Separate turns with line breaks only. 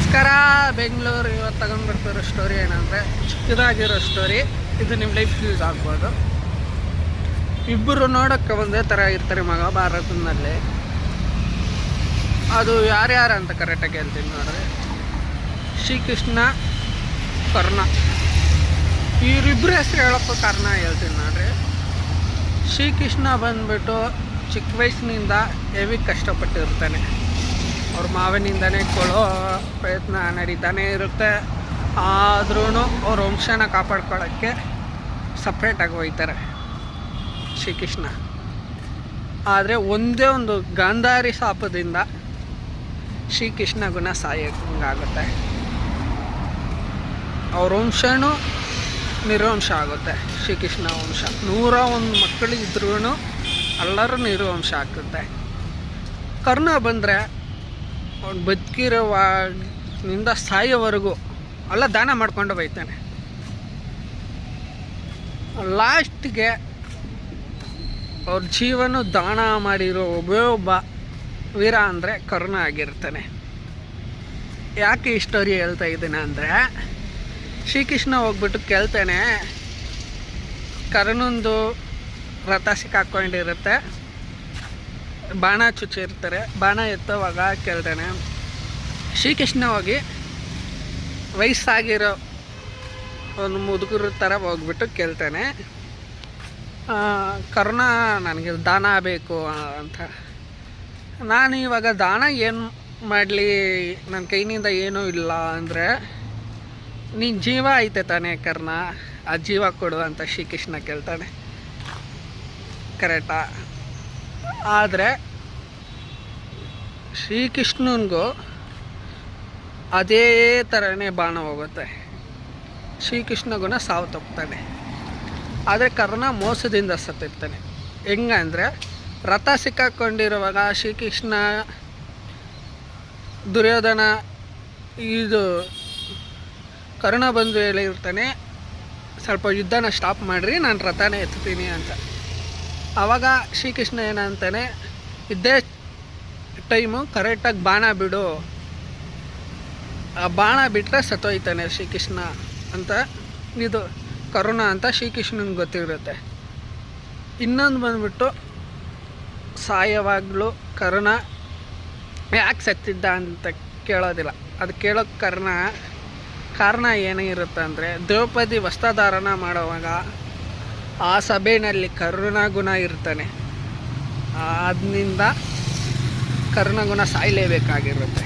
ನಮಸ್ಕಾರ. ಬೆಂಗಳೂರು ಇವತ್ತು ತಗೊಂಡ್ಬರ್ತಿರೋ ಸ್ಟೋರಿ ಏನಂದರೆ, ಚಿಕ್ಕದಾಗಿರೋ ಸ್ಟೋರಿ. ಇದು ನಿಮ್ಮ ಲೈಫ್ ಯೂಸ್ ಆಗ್ಬೋದು. ಇಬ್ಬರು ನೋಡೋಕ್ಕೆ ಒಂದೇ ಥರ ಇರ್ತಾರೆ ಮಹಾಭಾರತದಲ್ಲಿ. ಅದು ಯಾರ್ಯಾರು ಅಂತ ಕರೆಕ್ಟಾಗಿ ಹೇಳ್ತೀನಿ ನೋಡ್ರಿ. ಶ್ರೀಕೃಷ್ಣ, ಕರ್ಣ, ಇವರಿಬ್ಬರು ಹೆಸರು ಹೇಳೋಕ್ಕೂ ಕಾರಣ ಹೇಳ್ತೀನಿ ನೋಡ್ರಿ. ಶ್ರೀಕೃಷ್ಣ ಬಂದ್ಬಿಟ್ಟು ಚಿಕ್ಕ ವಯಸ್ಸಿನಿಂದ ಹೆವಿ ಕಷ್ಟಪಟ್ಟಿರ್ತಾನೆ. ಅವ್ರ ಮಾವನಿಂದನೇ ಕೊಡೋ ಪ್ರಯತ್ನ ನಡೀತಾನೆ ಇರುತ್ತೆ. ಆದ್ರೂ ಅವ್ರ ವಂಶನ ಕಾಪಾಡ್ಕೊಳ್ಳೋಕ್ಕೆ ಸಪ್ರೇಟಾಗಿ ಹೋಗ್ತಾರೆ ಶ್ರೀಕೃಷ್ಣ. ಆದರೆ ಒಂದೇ ಒಂದು ಗಾಂಧಾರಿ ಶಾಪದಿಂದ ಶ್ರೀಕೃಷ್ಣ ಗುಣ ಸಾಯಂಗಾಗುತ್ತೆ. ಅವ್ರ ವಂಶನೂ ನಿರ್ವಂಶ ಆಗುತ್ತೆ. ಶ್ರೀಕೃಷ್ಣ ವಂಶ 101 ಮಕ್ಕಳಿದ್ರೂ ಎಲ್ಲರೂ ನಿರ್ವಂಶ ಆಗ್ತದೆ. ಕರ್ಣ ಬಂದರೆ ಅವ್ನು ಬದುಕಿರೋವಾಗಿನಿಂದ ಸಾಯೋವರೆಗೂ ಎಲ್ಲ ದಾನ ಮಾಡ್ಕೊಂಡು ಬೈತಾನೆ. ಲಾಸ್ಟ್ಗೆ ಅವ್ರ ಜೀವನ ದಾನ ಮಾಡಿರೋ ಒಬ್ಬ ವೀರ ಅಂದರೆ ಕರ್ಣ ಆಗಿರ್ತಾನೆ. ಯಾಕೆ ಈ ಸ್ಟೋರಿ ಹೇಳ್ತಾ ಇದ್ದೀನಿ ಅಂದರೆ, ಶ್ರೀಕೃಷ್ಣ ಹೋಗ್ಬಿಟ್ಟು ಕೇಳ್ತಾನೆ, ಕರ್ಣಂದು ರಥ ಸಿಕ್ಕಾಕೊಂಡಿರುತ್ತೆ, ಬಾಣ ಚುಚ್ಚಿರ್ತಾರೆ. ಬಾಣ ಎತ್ತೋವಾಗ ಕೇಳ್ತಾನೆ. ಶ್ರೀಕೃಷ್ಣ ಹೋಗಿ ವಯಸ್ಸಾಗಿರೋ ಒಂದು ಮುದುಕರ ಥರ ಹೋಗ್ಬಿಟ್ಟು ಕೇಳ್ತಾನೆ, ಕರ್ಣ ನನಗೆ ದಾನ ಬೇಕು ಅಂತ. ನಾನು ಇವಾಗ ದಾನ ಏನು ಮಾಡಲಿ, ನನ್ನ ಕೈನಿಂದ ಏನೂ ಇಲ್ಲ ಅಂದರೆ, ನೀನು ಜೀವ ಐತೆ ತಾನೇ ಕರ್ಣ, ಆ ಜೀವ ಕೊಡು ಅಂತ ಶ್ರೀಕೃಷ್ಣ ಕೇಳ್ತಾನೆ. ಕರೆಕ್ಟಾ? ಆದರೆ ಶ್ರೀಕೃಷ್ಣನಿಗೂ ಅದೇ ಥರನೇ ಬಾಣ ಹೋಗುತ್ತೆ. ಶ್ರೀಕೃಷ್ಣಗುಣ ಸಾವು ತಪ್ತಾನೆ. ಆದರೆ ಕರ್ಣ ಮೋಸದಿಂದ ಸತ್ತಿರ್ತಾನೆ. ಹೆಂಗಂದರೆ, ರಥ ಸಿಕ್ಕಾಕೊಂಡಿರುವಾಗ ಶ್ರೀಕೃಷ್ಣ ದುರ್ಯೋಧನ ಇದು ಕರ್ಣ ಬಂದು ಹೇಳಿರ್ತಾನೆ, ಸ್ವಲ್ಪ ಯುದ್ಧನ ಸ್ಟಾಪ್ ಮಾಡಿರಿ, ನಾನು ರಥನೇ ಎತ್ತೀನಿ ಅಂತ. ಆವಾಗ ಶ್ರೀಕೃಷ್ಣ ಏನಂತಾನೆ, ಇದ್ದೇ ಟೈಮು ಕರೆಕ್ಟಾಗಿ ಬಾಣ ಬಿಡು, ಆ ಬಾಣ ಬಿಟ್ಟರೆ ಸತ್ತೋಯ್ತಾನೆ ಶ್ರೀಕೃಷ್ಣ ಅಂತ. ಇದು ಕರುಣ ಅಂತ ಶ್ರೀಕೃಷ್ಣನಿಗೆ ಗೊತ್ತಿರುತ್ತೆ. ಇನ್ನೊಂದು ಬಂದ್ಬಿಟ್ಟು, ಸಾಯವಾಗಲೂ ಕರ್ಣ ಯಾಕೆ ಸತ್ತಿದ್ದ ಅಂತ ಕೇಳೋದಿಲ್ಲ. ಅದು ಕೇಳೋಕ್ಕೆ ಕಾರಣ ಏನೇ ಇರುತ್ತೆ ಅಂದರೆ, ದ್ರೌಪದಿ ವಸ್ತ್ರಧಾರಣ ಮಾಡುವಾಗ ಆ ಸಭೆಯಲ್ಲಿ ಕರ್ಣಗುಣ ಇರ್ತಾನೆ. ಅದರಿಂದ ಕರ್ಣಗುಣ ಸಾಯಲೇಬೇಕಾಗಿರುತ್ತೆ.